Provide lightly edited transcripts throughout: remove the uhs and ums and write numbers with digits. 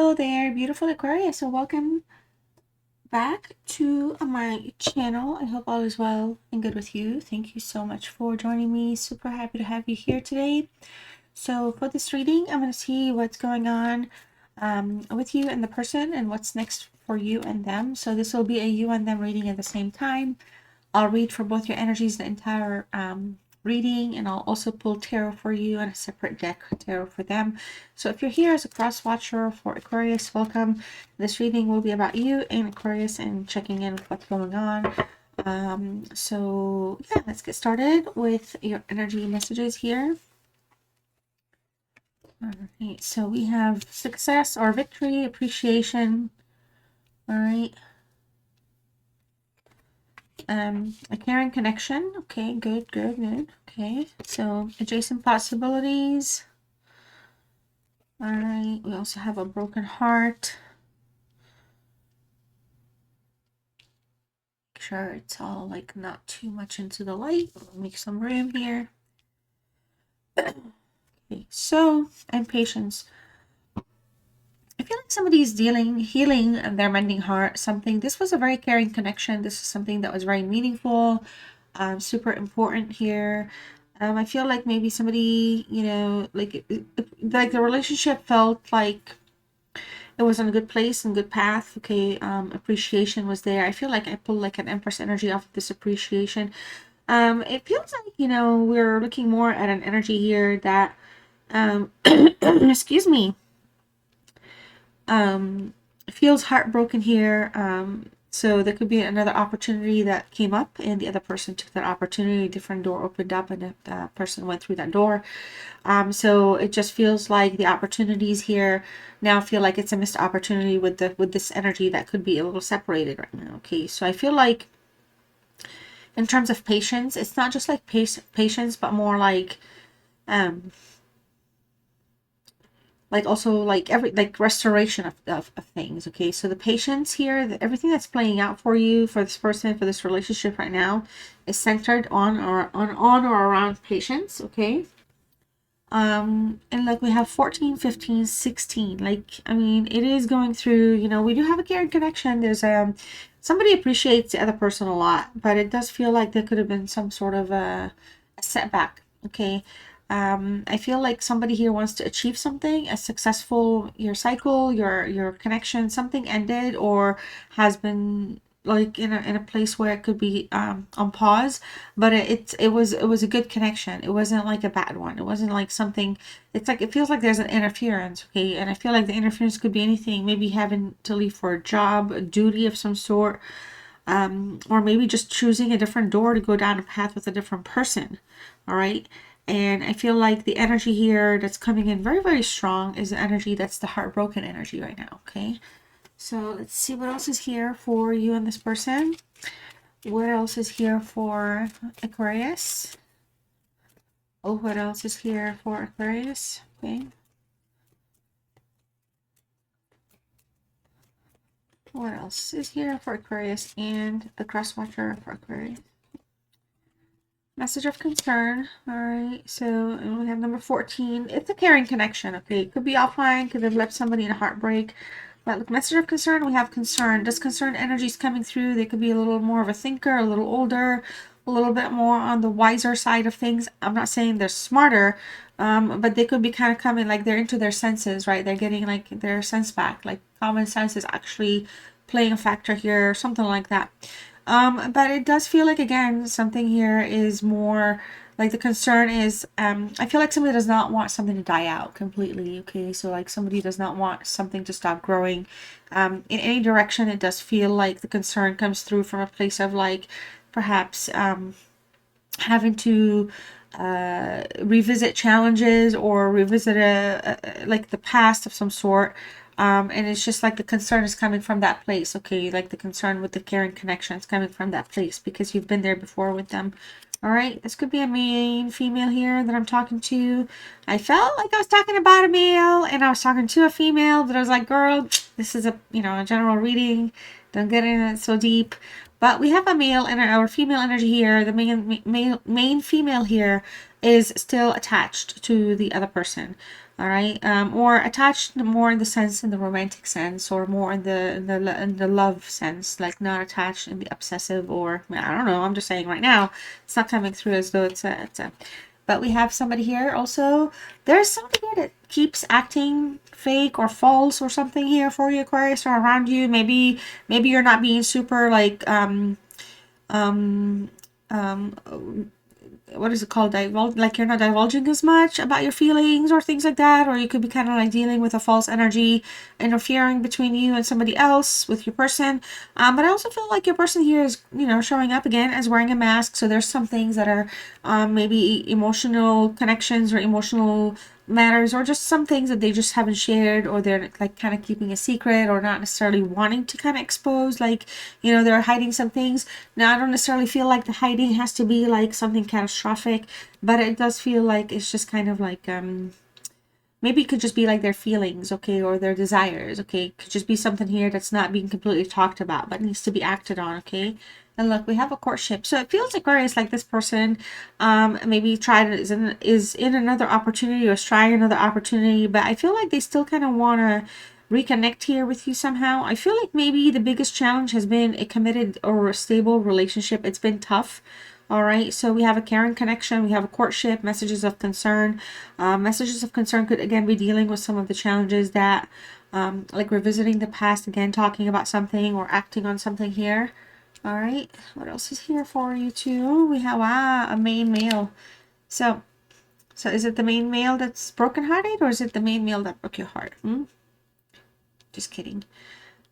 Hello there, beautiful Aquarius. So welcome back to my channel. I hope all is well and good with you. Thank you so much for joining me. Super happy to have you here today. So for this reading, I'm going to see what's going on with you and the person and what's next for you and them. So this will be a you and them reading at the same time. I'll read for both your energies the entire reading, and I'll also pull tarot for you and a separate deck tarot for them. So if you're here as a cross watcher for Aquarius, welcome. This reading will be about you and Aquarius and checking in with what's going on. So yeah, let's get started with your energy messages here. All right, so we have success or victory, appreciation. All right. A caring connection. Okay, good. Okay, so adjacent possibilities. All right, we also have a broken heart. Make sure it's all like not too much into the light. Make some room here. Okay, so, and patience. I feel like somebody's healing their mending heart, something. This was a very caring connection. This is something that was very meaningful, super important here. I feel like maybe somebody, you know, like the relationship felt like it was in a good place and good path. Okay, appreciation was there. I feel like I pulled like an Empress energy off of this appreciation. It feels like, you know, we're looking more at an energy here that, excuse me, feels heartbroken here. So there could be another opportunity that came up and the other person took that opportunity. A different door opened up and the person went through that door. So it just feels like the opportunities here now feel like it's a missed opportunity with this energy that could be a little separated right now. Okay, so I feel like in terms of patience, it's not just like patience, but more like also like restoration of things. Okay, so the patience here, everything that's playing out for you, for this person, for this relationship right now, is centered on or around patience. Okay, and like we have 14, 15, 16. Like, I mean, it is going through, you know, we do have a caring connection. There's somebody appreciates the other person a lot, but it does feel like there could have been some sort of a setback. Okay, I feel like somebody here wants to achieve something, a successful, your cycle, your connection, something ended or has been like in a place where it could be on pause, but it was a good connection. It wasn't like a bad one. It wasn't like something. It's like it feels like there's an interference. Okay, and I feel like the interference could be anything. Maybe having to leave for a job, a duty of some sort, or maybe just choosing a different door to go down a path with a different person. All right. And I feel like the energy here that's coming in very, very strong is the energy that's the heartbroken energy right now. Okay. So let's see what else is here for you and this person. What else is here for Aquarius? Oh, what else is here for Aquarius? Okay. What else is here for Aquarius and the cross watcher for Aquarius? Message of concern. All right, so we have number 14. It's a caring connection. Okay, it could be offline, could have left somebody in a heartbreak. But look, message of concern, we have concern. Does concern energies coming through? They could be a little more of a thinker, a little older, a little bit more on the wiser side of things. I'm not saying they're smarter, but they could be kind of coming like they're into their senses, right? They're getting like their sense back. Like common sense is actually playing a factor here, something like that. But it does feel like, again, something here is more like the concern is, I feel like somebody does not want something to die out completely. Okay, so like somebody does not want something to stop growing. In any direction, it does feel like the concern comes through from a place of like perhaps having to revisit challenges or revisit like the past of some sort. And it's just like the concern is coming from that place. Okay, like the concern with the caring connection is coming from that place because you've been there before with them. All right, this could be a main female here that I'm talking to. I felt like I was talking about a male and I was talking to a female, but I was like, girl, this is a, you know, a general reading. Don't get in it so deep. But we have a male and our female energy here. The main female here is still attached to the other person. All right, or attached more in the sense, in the romantic sense, or more in the love sense, like not attached in the obsessive, or I don't know. I'm just saying right now, it's not coming through as though it's a. But we have somebody here also. There's somebody here that keeps acting fake or false or something here for you, Aquarius, or around you. Maybe you're not being super like um what is it called, like you're not divulging as much about your feelings or things like that, or you could be kind of like dealing with a false energy interfering between you and somebody else with your person. But I also feel like your person here is, you know, showing up again as wearing a mask, so there's some things that are maybe emotional connections or emotional matters, or just some things that they just haven't shared, or they're like kind of keeping a secret, or not necessarily wanting to kind of expose, like, you know, they're hiding some things. Now I don't necessarily feel like the hiding has to be like something catastrophic, but it does feel like it's just kind of like maybe it could just be like their feelings, okay, or their desires, okay. It could just be something here that's not being completely talked about but needs to be acted on, okay. And look, we have a courtship, so it feels like Aquarius, like this person maybe tried is in another opportunity, or is trying another opportunity, but I feel like they still kind of want to reconnect here with you somehow. I feel like maybe the biggest challenge has been a committed or a stable relationship. It's been tough. All right, so we have a caring connection, we have a courtship, messages of concern. Messages of concern could again be dealing with some of the challenges that, like revisiting the past again, talking about something or acting on something here. All right, what else is here for you too? We have a main male. So is it the main male that's brokenhearted, or is it the main male that broke your heart? Just kidding.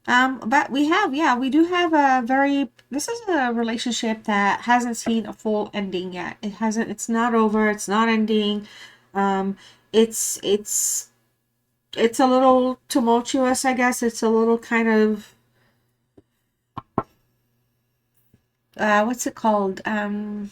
But we have, yeah, we do have this is a relationship that hasn't seen a full ending yet. It's not over, it's not ending. Um, it's a little tumultuous, I guess. It's a little kind of, what's it called? Gosh,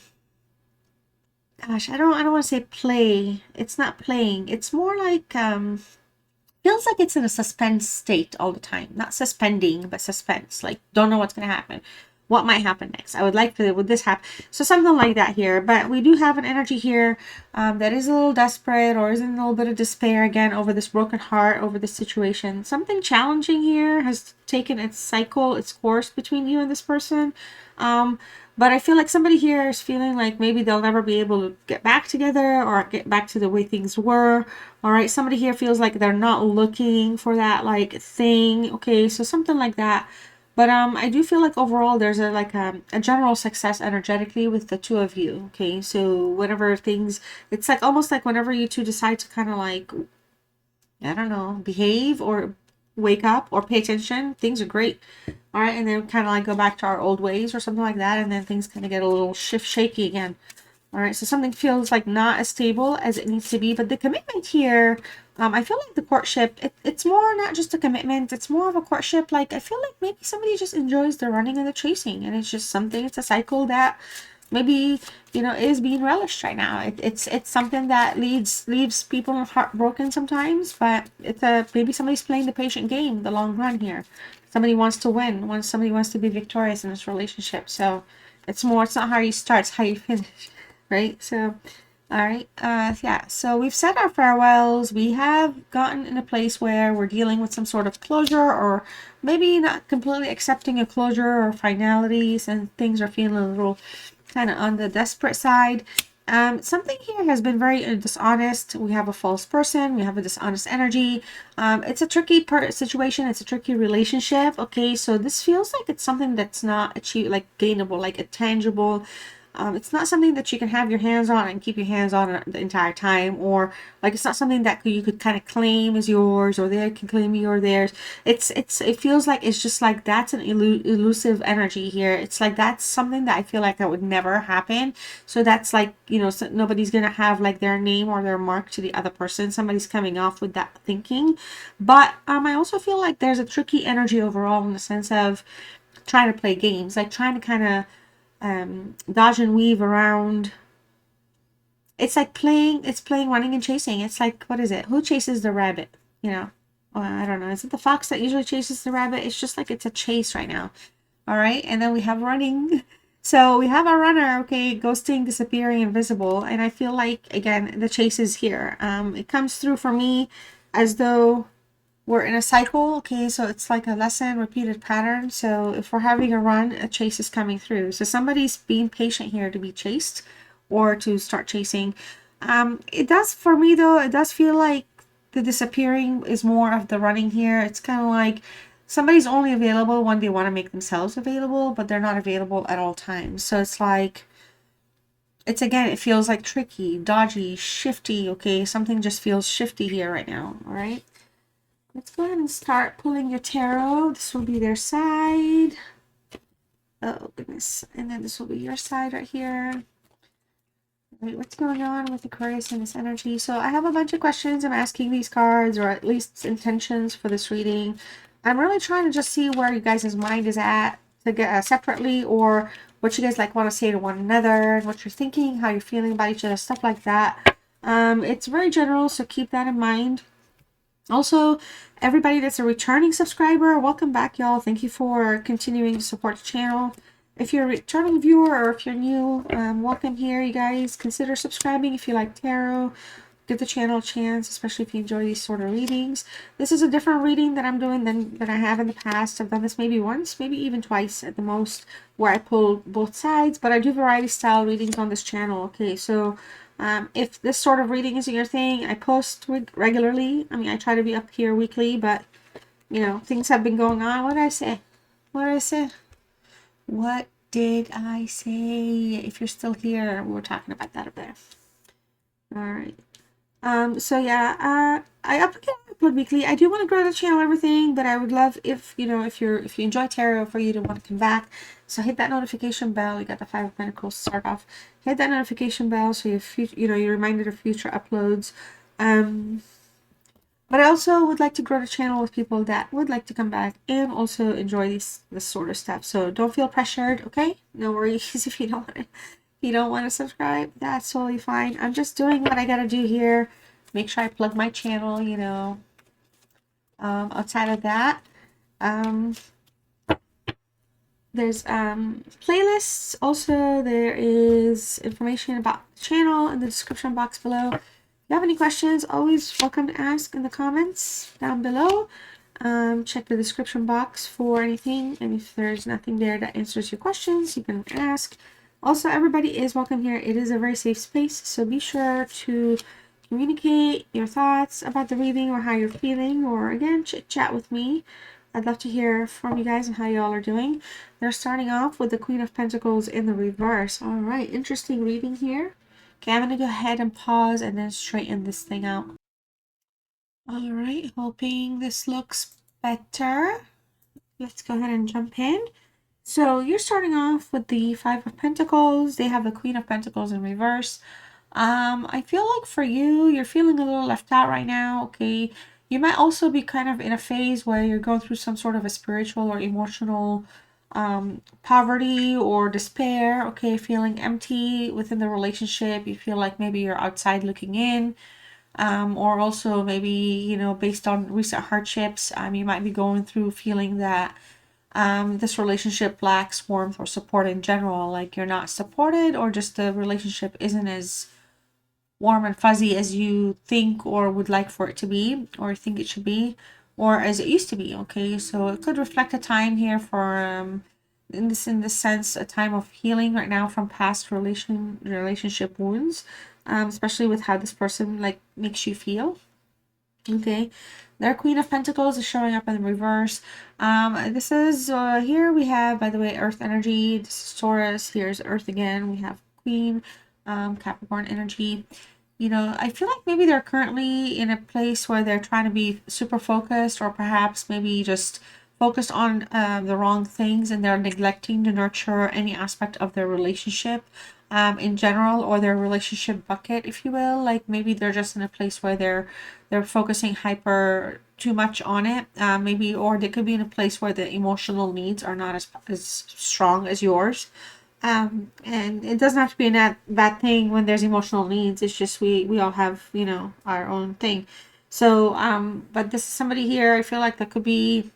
I don't want to say play. It's not playing. It's more like, feels like it's in a suspense state all the time. Not suspending, but suspense. Like, don't know what's going to happen. What might happen next? I would like to, would this happen? So something like that here. But we do have an energy here that is a little desperate, or is in a little bit of despair again over this broken heart, over this situation. Something challenging here has taken its cycle, its course between you and this person. But I feel like somebody here is feeling like maybe they'll never be able to get back together or get back to the way things were. All right, somebody here feels like they're not looking for that like thing. Okay, so something like that. But I do feel like overall there's a general success energetically with the two of you. Okay, so whenever things, it's like almost like whenever you two decide to kind of like, I don't know, behave or wake up or pay attention, things are great. All right, and then kind of like go back to our old ways or something like that, and then things kind of get a little shaky again. All right, so something feels like not as stable as it needs to be, but the commitment here, I feel like the courtship, it's more not just a commitment, it's more of a courtship. Like, I feel like maybe somebody just enjoys the running and the chasing, and it's just something, it's a cycle that maybe, you know, is being relished right now. It's something that leaves people heartbroken sometimes, but maybe somebody's playing the patient game, the long run here. Somebody wants to win, somebody wants to be victorious in this relationship. So it's not how you start, it's how you finish. Right? So, all right. Yeah. So we've said our farewells. We have gotten in a place where we're dealing with some sort of closure, or maybe not completely accepting a closure or finalities, and things are feeling a little kind of on the desperate side. Something here has been very dishonest. We have a false person. We have a dishonest energy. It's a tricky situation. It's a tricky relationship. Okay, so this feels like it's something that's not like gainable, like a tangible. It's not something that you can have your hands on and keep your hands on the entire time, or like it's not something that you could kind of claim as yours, or they can claim you're theirs. It feels like it's just like that's an elusive energy here. It's like that's something that I feel like that would never happen. So that's like, you know, so nobody's gonna have like their name or their mark to the other person. Somebody's coming off with that thinking, but I also feel like there's a tricky energy overall in the sense of trying to play games, like trying to kind of dodge and weave around. It's like playing running and chasing. It's like, what is it? Who chases the rabbit? You know? I don't know. Is it the fox that usually chases the rabbit? It's just like it's a chase right now. All right. And then we have running. So we have our runner, okay, ghosting, disappearing, invisible, and I feel like, again, the chase is here. It comes through for me as though we're in a cycle, okay, so it's like a lesson, repeated pattern. So if we're having a run, a chase is coming through. So somebody's being patient here to be chased or to start chasing. It does, for me though, it does feel like the disappearing is more of the running here. It's kind of like somebody's only available when they want to make themselves available, but they're not available at all times. So it's like, it's again, it feels like tricky, dodgy, shifty, okay? Something just feels shifty here right now, all right? Let's go ahead and start pulling your tarot. This will be their side. Oh, goodness. And then this will be your side right here. Wait, what's going on with Aquarius and this energy? So I have a bunch of questions I'm asking these cards, or at least intentions for this reading. I'm really trying to just see where you guys' mind is at to get separately, or what you guys like want to say to one another, and what you're thinking, how you're feeling about each other, stuff like that. It's very general, so keep that in mind. Also, everybody that's a returning subscriber, welcome back, y'all. Thank you for continuing to support the channel. If you're a returning viewer or if you're new, welcome here, you guys. Consider subscribing if you like tarot. Give the channel a chance, especially if you enjoy these sort of readings. This is a different reading that I'm doing than I have in the past. I've done this maybe once, maybe even twice at the most, where I pull both sides, but I do variety style readings on this channel. Okay, so if this sort of reading isn't your thing, I post regularly. I mean, I try to be up here weekly, but, you know, things have been going on. What did I say? What did I say? What did I say? If you're still here, we're talking about that up there. All right. So yeah, I upload weekly. I do want to grow the channel, everything, but I would love if, you know, if you enjoy tarot, for you to want to come back. So hit that notification bell. You got the 5 of Pentacles to start off. Hit that notification bell so you're reminded of future uploads. But I also would like to grow the channel with people that would like to come back and also enjoy this sort of stuff. So don't feel pressured, okay? No worries if you don't want to. If you don't want to subscribe, that's totally fine. I'm just doing what I gotta do here. Make sure I plug my channel, you know. Outside of that, there's playlists. Also, there is information about the channel in the description box below. If you have any questions, always welcome to ask in the comments down below. Check the description box for anything, and if there's nothing there that answers your questions, you can ask. Also, everybody is welcome here. It is a very safe space, so be sure to communicate your thoughts about the reading or how you're feeling, or again, chit chat with me. I'd love to hear from you guys and how y'all are doing. They're starting off with the Queen of Pentacles in the reverse. All right, interesting reading here. Okay, I'm going to go ahead and pause and then straighten this thing out. All right, hoping this looks better. Let's go ahead and jump in. So you're starting off with the 5 of Pentacles. They have the Queen of Pentacles in reverse. I feel like for you, you're feeling a little left out right now, okay? You might also be kind of in a phase where you're going through some sort of a spiritual or emotional poverty or despair, okay? Feeling empty within the relationship. You feel like maybe you're outside looking in. Or also maybe, you know, based on recent hardships, you might be going through feeling that this relationship lacks warmth or support in general, like you're not supported, or just the relationship isn't as warm and fuzzy as you think or would like for it to be, or think it should be, or as it used to be. Okay, so it could reflect a time here for in this sense, a time of healing right now from past relationship wounds, especially with how this person like makes you feel. Okay, their Queen of Pentacles is showing up in reverse. This is here we have, by the way, Earth energy. This is Taurus. Here's Earth again. We have Queen, Capricorn energy. You know, I feel like maybe they're currently in a place where they're trying to be super focused, or perhaps maybe just focused on the wrong things, and they're neglecting to nurture any aspect of their relationship in general, or their relationship bucket, if you will. Like maybe they're just in a place where they're focusing hyper too much on it, maybe, or they could be in a place where the emotional needs are not as strong as yours. And it doesn't have to be a bad thing when there's emotional needs. It's just we all have, you know, our own thing. So but this is somebody here, I feel like that could be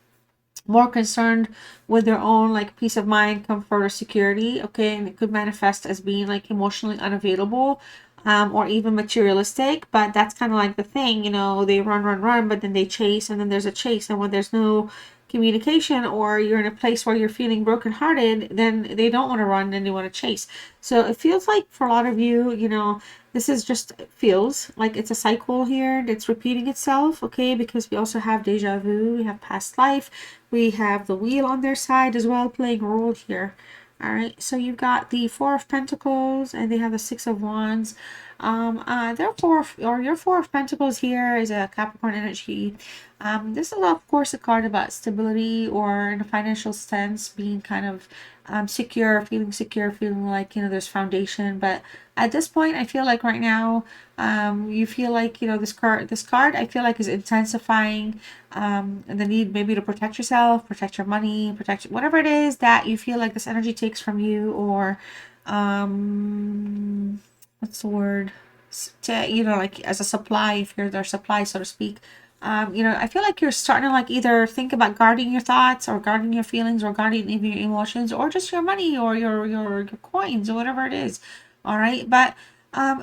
more concerned with their own like peace of mind, comfort, or security. Okay, and it could manifest as being like emotionally unavailable, or even materialistic. But that's kind of like the thing, you know, they run, run, run, but then they chase, and then there's a chase, and when there's no communication, or you're in a place where you're feeling brokenhearted, then they don't want to run, then they want to chase. So it feels like for a lot of you, you know, this is just feels like it's a cycle here that's repeating itself. Okay, because we also have deja vu, we have past life, we have the wheel on their side as well playing a role here. All right, so you've got the Four of Pentacles, and they have the Six of Wands. Your Four of Pentacles here is a Capricorn energy. This is of course a card about stability, or in a financial sense, being kind of secure, feeling like, you know, there's foundation. But at this point, I feel like right now, you feel like, you know, this card, I feel like is intensifying the need maybe to protect yourself, protect your money, protect whatever it is that you feel like this energy takes from you, or what's the word? To, you know, like as a supply, if you're their supply, so to speak. You know, I feel like you're starting to like either think about guarding your thoughts, or guarding your feelings, or guarding even your emotions, or just your money, or your coins, or whatever it is. All right, but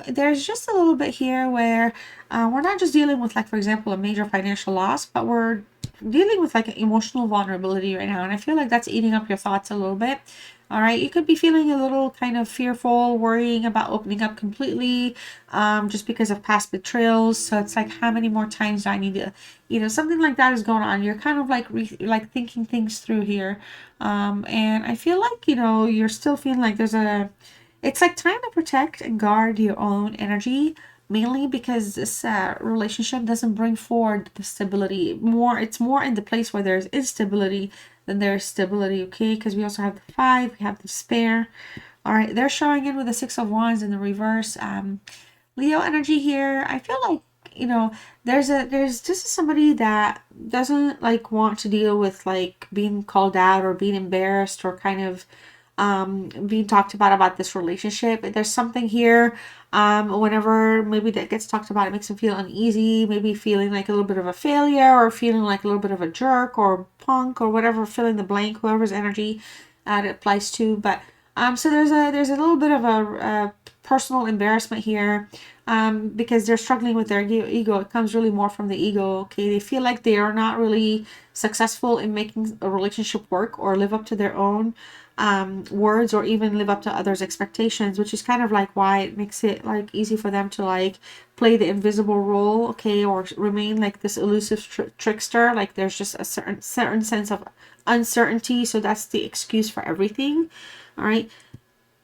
there's just a little bit here where we're not just dealing with, like, for example, a major financial loss, but we're dealing with like an emotional vulnerability right now, and I feel like that's eating up your thoughts a little bit. All right, you could be feeling a little kind of fearful, worrying about opening up completely, just because of past betrayals. So it's like, how many more times do I need to, you know, something like that is going on. You're kind of like like thinking things through here, and I feel like, you know, you're still feeling like there's a, it's like time to protect and guard your own energy, mainly because this relationship doesn't bring forward the stability. More, it's more in the place where there's instability than there's stability. Okay, because we also have the Five, we have the Spare. All right, they're showing in with the Six of Wands in the reverse. Leo energy here. I feel like, you know, there's just somebody that doesn't like want to deal with like being called out, or being embarrassed, or kind of being talked about this relationship. There's something here, whenever maybe that gets talked about, it makes them feel uneasy, maybe feeling like a little bit of a failure, or feeling like a little bit of a jerk, or punk, or whatever, fill in the blank, whoever's energy it applies to. But so there's a little bit of a personal embarrassment here, because they're struggling with their ego. It comes really more from the ego. Okay, they feel like they are not really successful in making a relationship work, or live up to their own words, or even live up to others' expectations, which is kind of like why it makes it like easy for them to like play the invisible role. Okay, or remain like this elusive trickster. Like there's just a certain sense of uncertainty, so that's the excuse for everything. All right,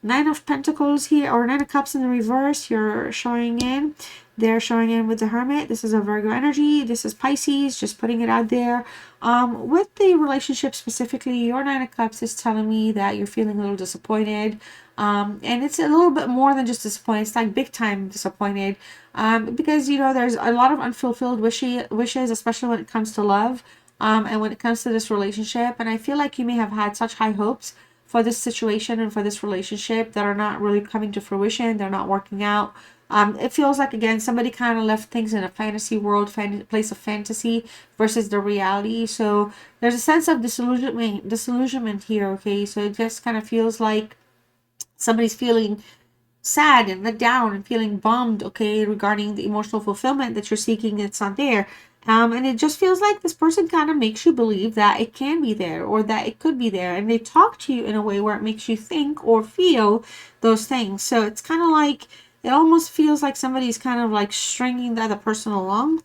Nine of Pentacles here, or Nine of Cups in the reverse, you're showing in. They're showing in with the Hermit. This is a Virgo energy. This is Pisces, just putting it out there. With the relationship specifically, your Nine of Cups is telling me that you're feeling a little disappointed. And it's a little bit more than just disappointed. It's like big time disappointed. Because, you know, there's a lot of unfulfilled wishes, especially when it comes to love. And when it comes to this relationship. And I feel like you may have had such high hopes for this situation and for this relationship that are not really coming to fruition. They're not working out. It feels like, again, somebody kind of left things in a fantasy world, place of fantasy versus the reality. So there's a sense of disillusionment here. Okay, so it just kind of feels like somebody's feeling sad and let down and feeling bummed, okay, regarding the emotional fulfillment that you're seeking. It's not there. And it just feels like this person kind of makes you believe that it can be there, or that it could be there. And they talk to you in a way where it makes you think or feel those things. So it's kind of like, it almost feels like somebody's kind of like stringing the other person along.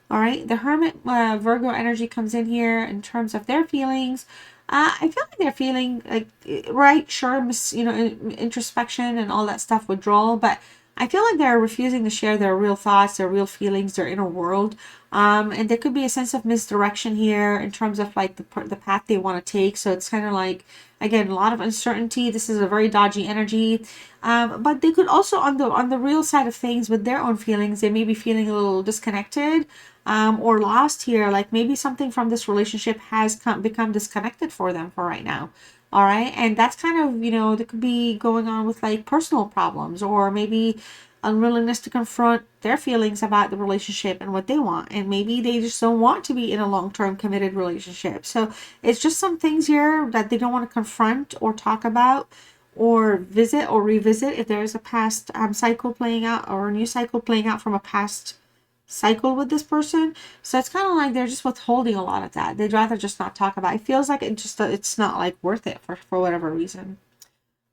All right, the Hermit Virgo energy comes in here in terms of their feelings. I feel like they're feeling like, right, sure, you know, introspection and all that stuff, withdrawal, but I feel like they're refusing to share their real thoughts, their real feelings, their inner world. And there could be a sense of misdirection here in terms of like the path they want to take. So it's kind of like, again, a lot of uncertainty. This is a very dodgy energy. But they could also, on the real side of things, with their own feelings, they may be feeling a little disconnected, or lost here. Like maybe something from this relationship has become disconnected for them for right now. All right, and that's kind of, you know, that could be going on with like personal problems, or maybe unwillingness to confront their feelings about the relationship and what they want. And maybe they just don't want to be in a long-term committed relationship. So it's just some things here that they don't want to confront or talk about or visit or revisit if there's a past cycle playing out or a new cycle playing out from a past cycle with this person. So it's kind of like they're just withholding a lot of that. They'd rather just not talk about it. It feels like it's not like worth it for whatever reason.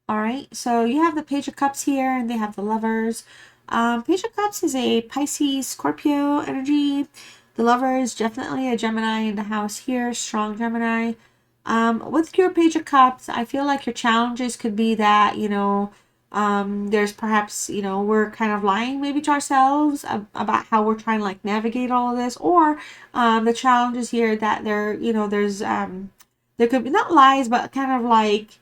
All right, so you have the Page of Cups here, and they have the Lovers. Page of Cups is a Pisces, Scorpio energy. The Lover is definitely a Gemini in the house here, strong Gemini. With your Page of Cups, I feel like your challenges could be that, there's perhaps, we're kind of lying maybe to ourselves about how we're trying to like navigate all of this, or the challenges here that there could be not lies, but kind of like,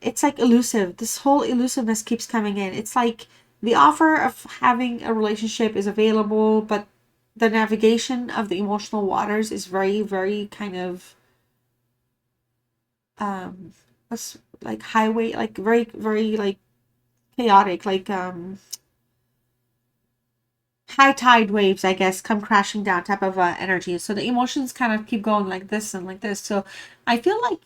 it's like elusive. This whole elusiveness keeps coming in. It's like the offer of having a relationship is available, but the navigation of the emotional waters is very, very kind of what's like highway, like very, very like chaotic, like high tide waves, I guess, come crashing down type of energy. So the emotions kind of keep going like this and like this. So I feel like,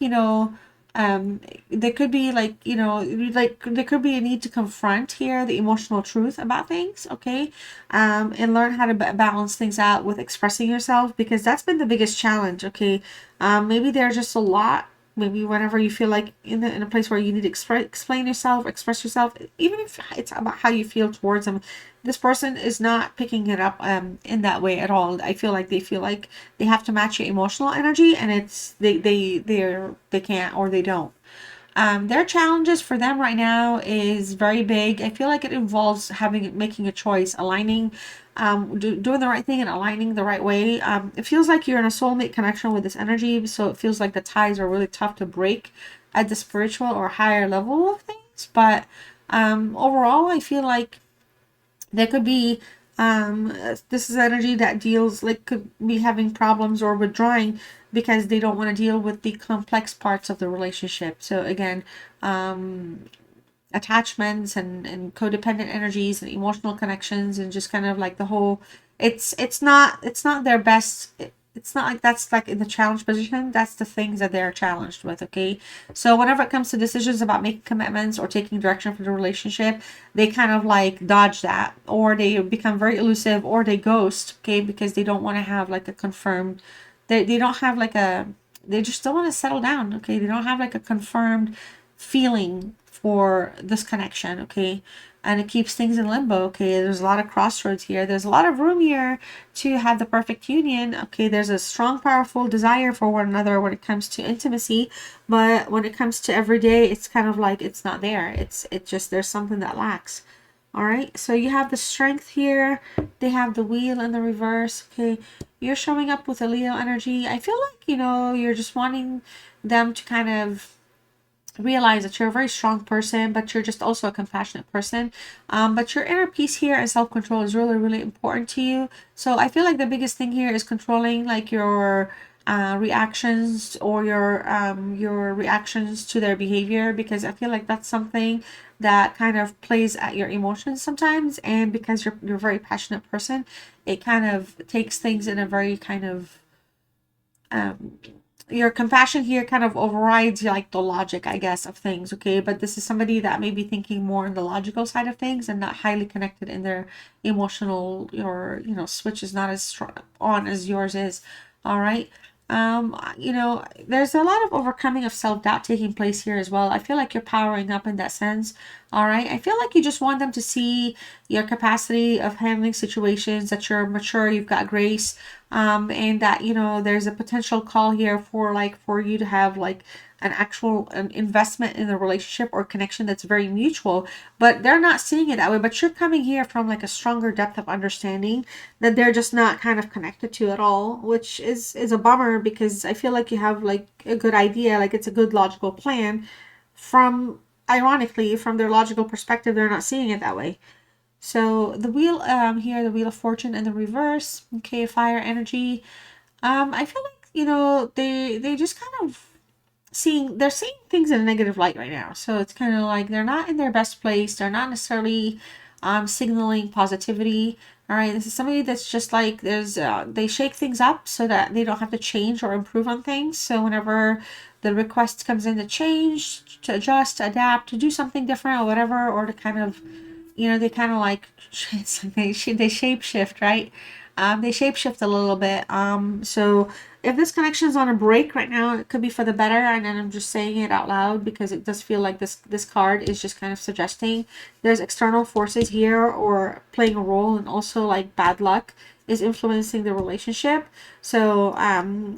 there could be like, like there could be a need to confront here the emotional truth about things, okay? And learn how to balance things out with expressing yourself, because that's been the biggest challenge, okay? Maybe there's just a lot. Maybe whenever you feel like in a place where you need to explain yourself, express yourself, even if it's about how you feel towards them, this person is not picking it up in that way at all. I feel like they have to match your emotional energy, and it's they can't, or they don't. Their challenges for them right now is very big. I feel like it involves making a choice, aligning, doing the right thing and aligning the right way. It feels like you're in a soulmate connection with this energy, so it feels like the ties are really tough to break at the spiritual or higher level of things. But overall, I feel like there could be this is energy that deals like could be having problems or withdrawing because they don't want to deal with the complex parts of the relationship. So again, attachments and codependent energies and emotional connections, and just kind of like the whole, it's not their best. It's not like that's like in the challenge position. That's the things that they're challenged with, okay? So whenever it comes to decisions about making commitments or taking direction for the relationship, they kind of like dodge that, or they become very elusive, or they ghost, okay? Because they don't want to have like a confirmed, they don't have like a, they just don't want to settle down, okay? They don't have like a confirmed feeling for this connection, okay? And it keeps things in limbo, okay? There's a lot of crossroads here. There's a lot of room here to have the perfect union, okay? There's a strong, powerful desire for one another when it comes to intimacy, but when it comes to everyday, it's kind of like it's not there. It's just there's something that lacks. All right, so you have the Strength here. They have the Wheel in the reverse, okay? You're showing up with a Leo energy. I feel like, you're just wanting them to kind of realize that you're a very strong person, but you're just also a compassionate person. But your inner peace here and self-control is really, really important to you. So I feel like the biggest thing here is controlling like your reactions, or your reactions to their behavior, because I feel like that's something that kind of plays at your emotions sometimes. And because you're a very passionate person, it kind of takes things in a very kind of your compassion here kind of overrides like the logic, I guess, of things, okay? But this is somebody that may be thinking more on the logical side of things and not highly connected in their emotional, or switch is not as strong on as yours is. All right. There's a lot of overcoming of self-doubt taking place here as well. I feel like you're powering up in that sense. All right. I feel like you just want them to see your capacity of handling situations, that you're mature, you've got grace, and that, there's a potential call here for you to have like an investment in the relationship or connection that's very mutual, but they're not seeing it that way. But you're coming here from like a stronger depth of understanding that they're just not kind of connected to at all, which is a bummer, because I feel like you have like a good idea, like it's a good logical plan. Ironically, from their logical perspective, they're not seeing it that way. So the wheel here, the Wheel of Fortune in the reverse, okay, fire energy. I feel like, they just kind of they're seeing things in a negative light right now. So it's kind of like they're not in their best place. They're not necessarily signaling positivity. All right, this is somebody that's just like they shake things up so that they don't have to change or improve on things. So whenever the request comes in to change, to adjust, to adapt, to do something different or whatever, or to kind of, they kind of like it's like they shape shift, right? They shape shift a little bit. So if this connection is on a break right now, it could be for the better. And then I'm just saying it out loud because it does feel like this card is just kind of suggesting there's external forces here or playing a role, and also like bad luck is influencing the relationship. So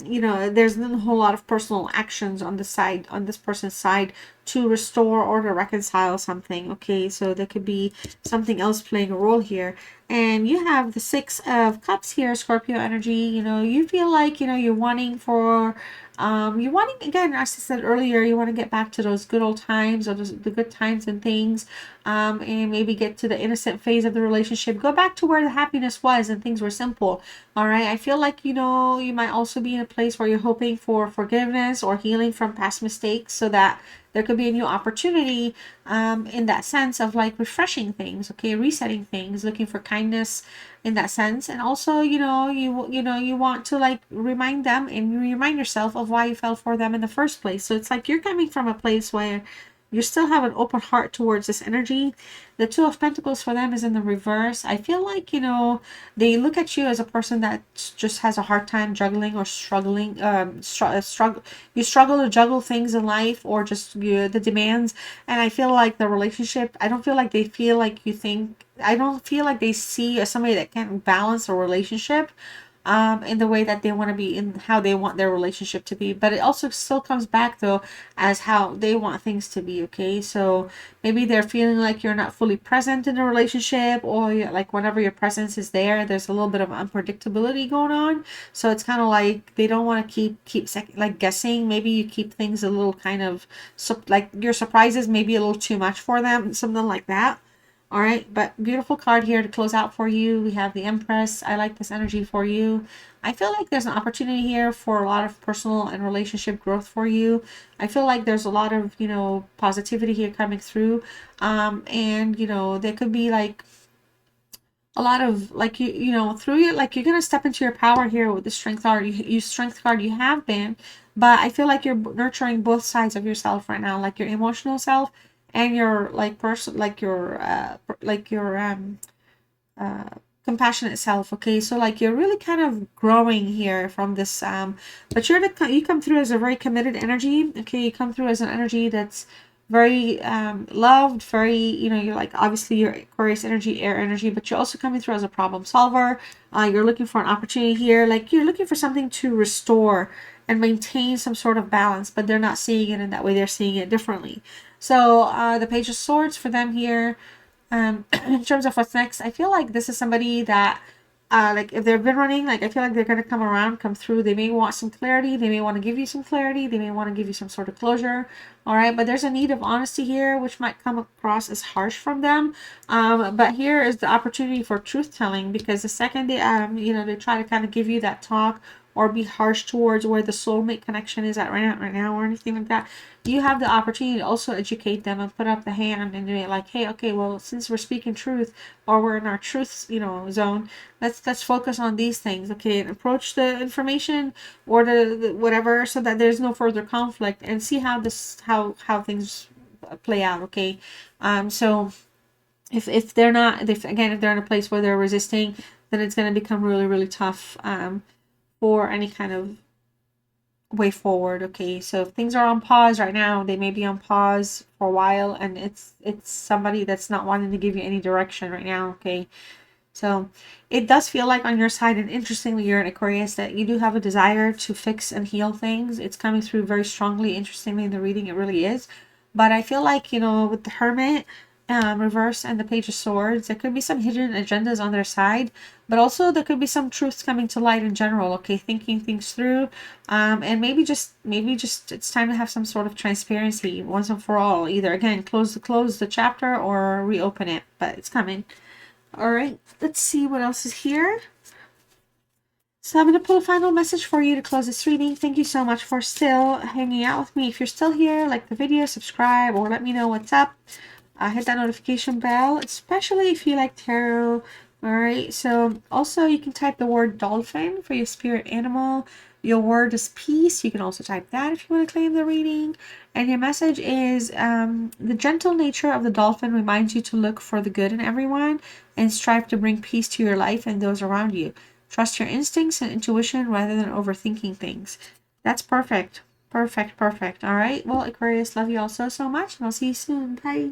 there's a whole lot of personal actions on this person's side to restore or to reconcile something. Okay, so there could be something else playing a role here. And you have the Six of Cups here, Scorpio energy. You feel like, you're wanting again, as I said earlier, you want to get back to those good old times, or the good times and things, and maybe get to the innocent phase of the relationship. Go back to where the happiness was and things were simple. All right. I feel like, you might also be in a place where you're hoping for forgiveness or healing from past mistakes, so that there could be a new opportunity, in that sense of like refreshing things, okay, resetting things, looking for kindness in that sense. And also, you want to like remind them and you remind yourself of why you fell for them in the first place. So it's like you're coming from a place where you still have an open heart towards this energy. The Two of Pentacles for them is in the reverse. I feel like, they look at you as a person that just has a hard time juggling or struggling, you struggle to juggle things in life, or just the demands. And I feel like the relationship, I don't feel like they feel like you think, I don't feel like they see you as somebody that can balance a relationship, in the way that they want to be, in how they want their relationship to be. But it also still comes back though as how they want things to be. Okay, so maybe they're feeling like you're not fully present in a relationship, or like whenever your presence is there, there's a little bit of unpredictability going on. So it's kind of like they don't want to keep like guessing. Maybe you keep things a little kind of like your surprises maybe a little too much for them, something like that. All right, but beautiful card here to close out for you. We have the Empress. I like this energy for you. I feel like there's an opportunity here for a lot of personal and relationship growth for you. I feel like there's a lot of, positivity here coming through. And, there could be like a lot of like, through you, like you're going to step into your power here with the strength card. You strength card, you have been, but I feel like you're nurturing both sides of yourself right now, like your emotional self and your like person, like your uh compassionate self. Okay, so like you're really kind of growing here from this, but you come through as a very committed energy. Okay, you come through as an energy that's very loved, very, you're like, obviously you're Aquarius energy, air energy, but you're also coming through as a problem solver. You're looking for an opportunity here, like you're looking for something to restore and maintain some sort of balance, but they're not seeing it in that way. They're seeing it differently. So the Page of Swords for them here, in terms of what's next, I feel like this is somebody that, like if they've been running, like I feel like they're going to come through. They may want some clarity. They may want to give you some clarity. They may want to give you some sort of closure. All right, but there's a need of honesty here, which might come across as harsh from them. But here is the opportunity for truth telling, because the second they, they try to kind of give you that talk or be harsh towards where the soulmate connection is at right now or anything like that, you have the opportunity to also educate them and put up the hand and be like, hey, okay, well, since we're speaking truth, or we're in our truth, zone, let's focus on these things, okay, and approach the information or the whatever, so that there's no further conflict, and see how things play out. Okay, so if they're not, if they're in a place where they're resisting, then it's going to become really, really tough, for any kind of way forward. Okay, so if things are on pause right now, they may be on pause for a while, and it's somebody that's not wanting to give you any direction right now. Okay, so it does feel like on your side, and interestingly, you're an Aquarius, that you do have a desire to fix and heal things. It's coming through very strongly. Interestingly, in the reading, it really is. But I feel like, with the Hermit, reverse, and the Page of Swords, there could be some hidden agendas on their side, but also there could be some truths coming to light in general. Okay, thinking things through, and maybe just it's time to have some sort of transparency once and for all. Either again close the chapter or reopen it, but it's coming. All right, let's see what else is here. So I'm going to pull a final message for you to close this reading. Thank you so much for still hanging out with me. If you're still here, like the video, subscribe, or let me know what's up. hit that notification bell, especially if you like tarot. All right. So also you can type the word dolphin for your spirit animal. Your word is peace. You can also type that if you want to claim the reading. And your message is the gentle nature of the dolphin reminds you to look for the good in everyone and strive to bring peace to your life and those around you. Trust your instincts and intuition rather than overthinking things. That's perfect. Perfect, perfect. All right. Well, Aquarius, love you all so, so much. And I'll see you soon. Bye.